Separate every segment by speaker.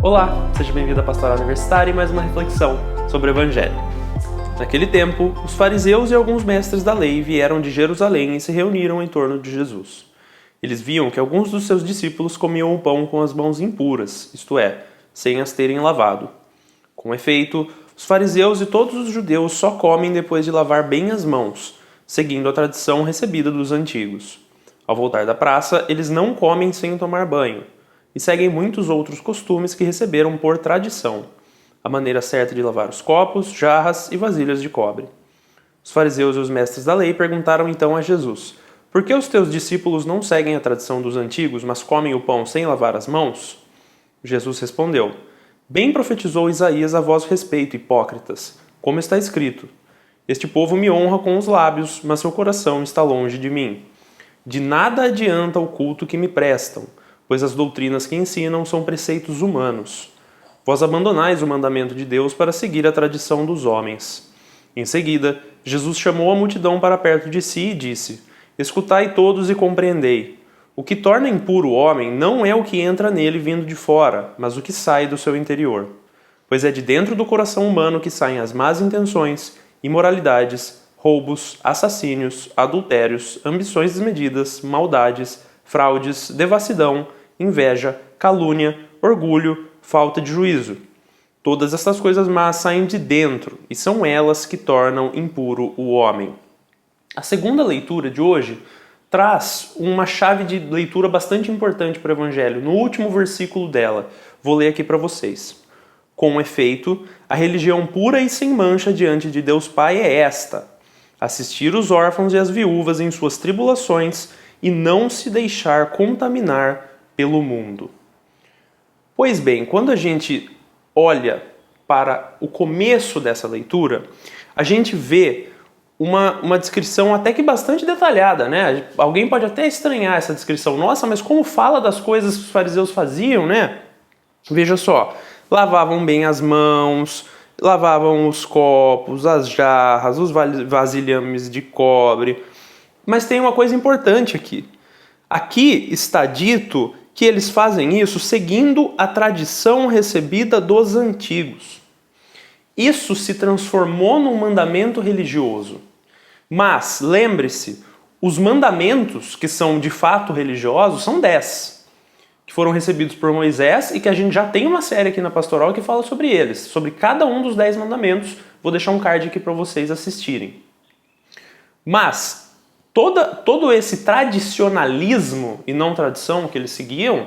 Speaker 1: Olá, seja bem-vindo à Pastoral Universitária e mais uma reflexão sobre o Evangelho. Naquele tempo, os fariseus e alguns mestres da lei vieram de Jerusalém e se reuniram em torno de Jesus. Eles viam que alguns dos seus discípulos comiam o pão com as mãos impuras, isto é, sem as terem lavado. Com efeito, os fariseus e todos os judeus só comem depois de lavar bem as mãos, seguindo a tradição recebida dos antigos. Ao voltar da praça, eles não comem sem tomar banho, e seguem muitos outros costumes que receberam por tradição, a maneira certa de lavar os copos, jarras e vasilhas de cobre. Os fariseus e os mestres da lei perguntaram então a Jesus: por que os teus discípulos não seguem a tradição dos antigos, mas comem o pão sem lavar as mãos? Jesus respondeu: bem profetizou Isaías a vosso respeito, hipócritas, como está escrito: este povo me honra com os lábios, mas seu coração está longe de mim. De nada adianta o culto que me prestam, pois as doutrinas que ensinam são preceitos humanos. Vós abandonais o mandamento de Deus para seguir a tradição dos homens. Em seguida, Jesus chamou a multidão para perto de si e disse: escutai todos e compreendei. O que torna impuro o homem não é o que entra nele vindo de fora, mas o que sai do seu interior. Pois é de dentro do coração humano que saem as más intenções, imoralidades, roubos, assassínios, adultérios, ambições desmedidas, maldades, fraudes, devassidão, inveja, calúnia, orgulho, falta de juízo. Todas estas coisas más saem de dentro e são elas que tornam impuro o homem. A segunda leitura de hoje traz uma chave de leitura bastante importante para o Evangelho, no último versículo dela. Vou ler aqui para vocês. Com efeito, a religião pura e sem mancha diante de Deus Pai é esta: assistir os órfãos e as viúvas em suas tribulações e não se deixar contaminar pelo mundo. Pois bem, quando a gente olha para o começo dessa leitura, a gente vê uma descrição até que bastante detalhada, né? Alguém pode até estranhar essa descrição. Nossa, mas como fala das coisas que os fariseus faziam, né? Veja só, lavavam bem as mãos, lavavam os copos, as jarras, os vasilhames de cobre. Mas tem uma coisa importante aqui. Aqui está dito que eles fazem isso seguindo a tradição recebida dos antigos. Isso se transformou num mandamento religioso. Mas, lembre-se, os mandamentos que são de fato religiosos são 10, que foram recebidos por Moisés e que a gente já tem uma série aqui na Pastoral que fala sobre eles, sobre cada um dos 10 mandamentos. Vou deixar um card aqui para vocês assistirem. Mas todo esse tradicionalismo e não tradição que eles seguiam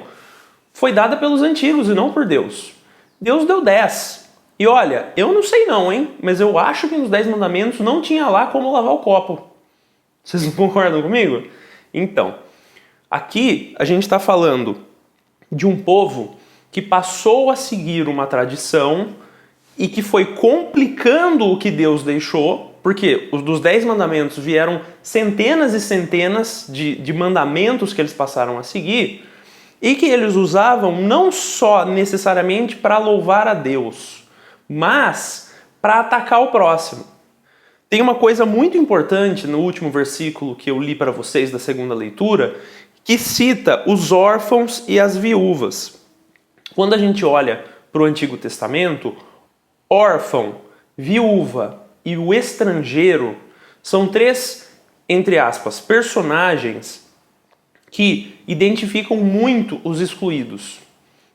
Speaker 1: foi dada pelos antigos e não por Deus. Deus deu 10. E olha, eu não sei não, hein? Mas eu acho que nos 10 mandamentos não tinha lá como lavar o copo. Vocês não concordam comigo? Então, aqui a gente está falando de um povo que passou a seguir uma tradição e que foi complicando o que Deus deixou, porque dos 10 mandamentos vieram centenas e centenas de mandamentos que eles passaram a seguir e que eles usavam não só necessariamente para louvar a Deus, mas para atacar o próximo. Tem uma coisa muito importante no último versículo que eu li para vocês da segunda leitura, que cita os órfãos e as viúvas. Quando a gente olha para o Antigo Testamento, órfão, viúva e o estrangeiro são 3, entre aspas, personagens que identificam muito os excluídos.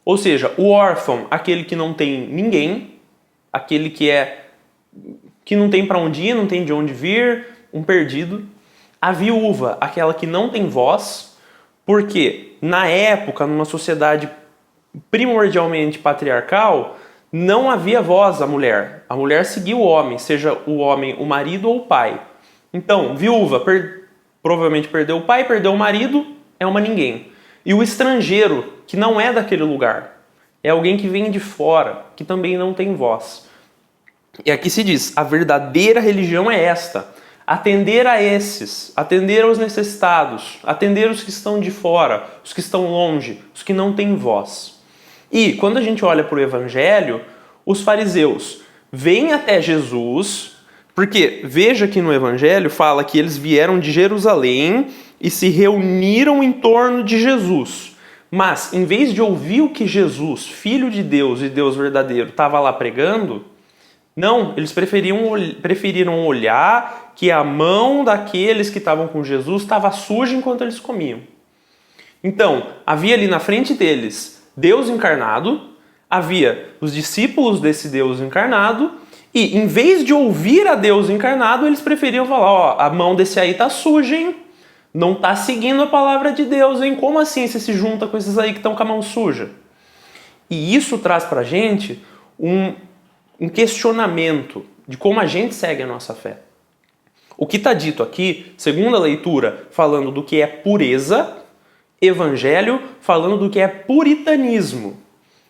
Speaker 1: Ou seja, o órfão, aquele que não tem ninguém, aquele que não tem para onde ir, não tem de onde vir, um perdido. A viúva, aquela que não tem voz, porque na época, numa sociedade primordialmente patriarcal, não havia voz à mulher. A mulher seguia o homem, seja o homem o marido ou o pai. Então, viúva, provavelmente perdeu o pai, perdeu o marido, é uma ninguém. E o estrangeiro, que não é daquele lugar, é alguém que vem de fora, que também não tem voz. E aqui se diz, a verdadeira religião é esta: atender a esses, atender aos necessitados, atender os que estão de fora, os que estão longe, os que não têm voz. E quando a gente olha para o Evangelho, os fariseus vêm até Jesus, porque veja que no Evangelho fala que eles vieram de Jerusalém e se reuniram em torno de Jesus. Mas, em vez de ouvir o que Jesus, Filho de Deus e Deus verdadeiro, estava lá pregando, não, eles preferiram olhar que a mão daqueles que estavam com Jesus estava suja enquanto eles comiam. Então, havia ali na frente deles Deus encarnado, havia os discípulos desse Deus encarnado, e em vez de ouvir a Deus encarnado, eles preferiam falar, ó, a mão desse aí tá suja, hein? Não tá seguindo a palavra de Deus, hein? Como assim você se junta com esses aí que estão com a mão suja? E isso traz pra gente um questionamento de como a gente segue a nossa fé. O que está dito aqui, segundo a leitura, falando do que é pureza, evangelho, falando do que é puritanismo.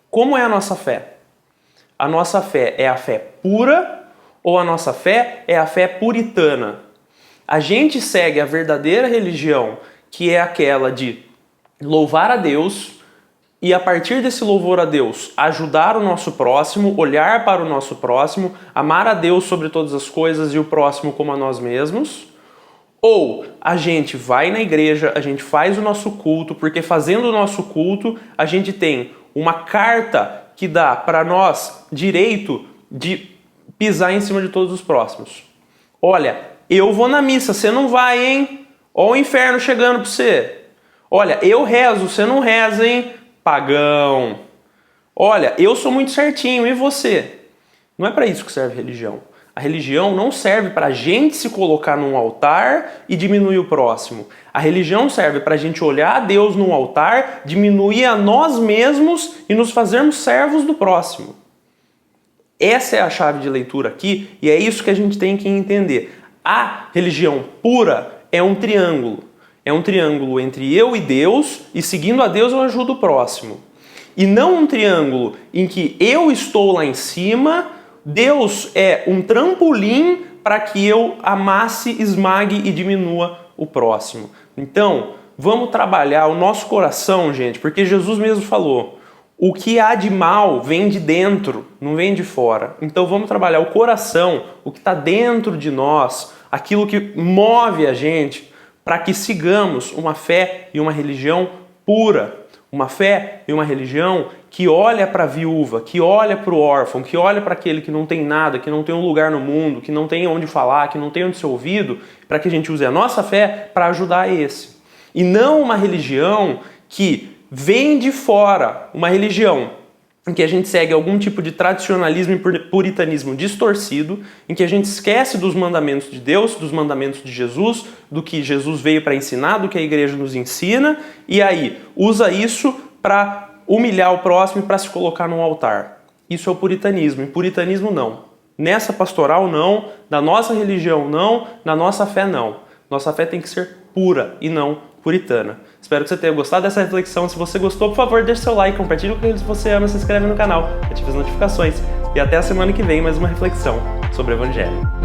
Speaker 1: Como é a nossa fé? A nossa fé é a fé pura ou a nossa fé é a fé puritana? A gente segue a verdadeira religião, que é aquela de louvar a Deus e, a partir desse louvor a Deus, ajudar o nosso próximo, olhar para o nosso próximo, amar a Deus sobre todas as coisas e o próximo como a nós mesmos. Ou a gente vai na igreja, a gente faz o nosso culto, porque fazendo o nosso culto, a gente tem uma carta que dá para nós direito de pisar em cima de todos os próximos. Olha, eu vou na missa, você não vai, hein? Ó o inferno chegando para você. Olha, eu rezo, você não reza, hein? Pagão. Olha, eu sou muito certinho, e você? Não é para isso que serve a religião. A religião não serve para a gente se colocar num altar e diminuir o próximo. A religião serve para a gente olhar a Deus num altar, diminuir a nós mesmos e nos fazermos servos do próximo. Essa é a chave de leitura aqui e é isso que a gente tem que entender. A religião pura é um triângulo. É um triângulo entre eu e Deus, e seguindo a Deus eu ajudo o próximo. E não um triângulo em que eu estou lá em cima, Deus é um trampolim para que eu amasse, esmague e diminua o próximo. Então, vamos trabalhar o nosso coração, gente, porque Jesus mesmo falou, o que há de mal vem de dentro, não vem de fora. Então vamos trabalhar o coração, o que está dentro de nós, aquilo que move a gente, para que sigamos uma fé e uma religião pura. Uma fé e uma religião que olha para a viúva, que olha para o órfão, que olha para aquele que não tem nada, que não tem um lugar no mundo, que não tem onde falar, que não tem onde ser ouvido, para que a gente use a nossa fé para ajudar esse. E não uma religião que vem de fora, uma religião em que a gente segue algum tipo de tradicionalismo e puritanismo distorcido, em que a gente esquece dos mandamentos de Deus, dos mandamentos de Jesus, do que Jesus veio para ensinar, do que a igreja nos ensina, e aí usa isso para humilhar o próximo e para se colocar num altar. Isso é o puritanismo, e puritanismo não. Nessa pastoral não, na nossa religião não, na nossa fé não. Nossa fé tem que ser pura e não puritana. Espero que você tenha gostado dessa reflexão. Se você gostou, por favor, deixe seu like, compartilhe com aqueles que você ama, se inscreve no canal, ative as notificações e até a semana que vem mais uma reflexão sobre o Evangelho.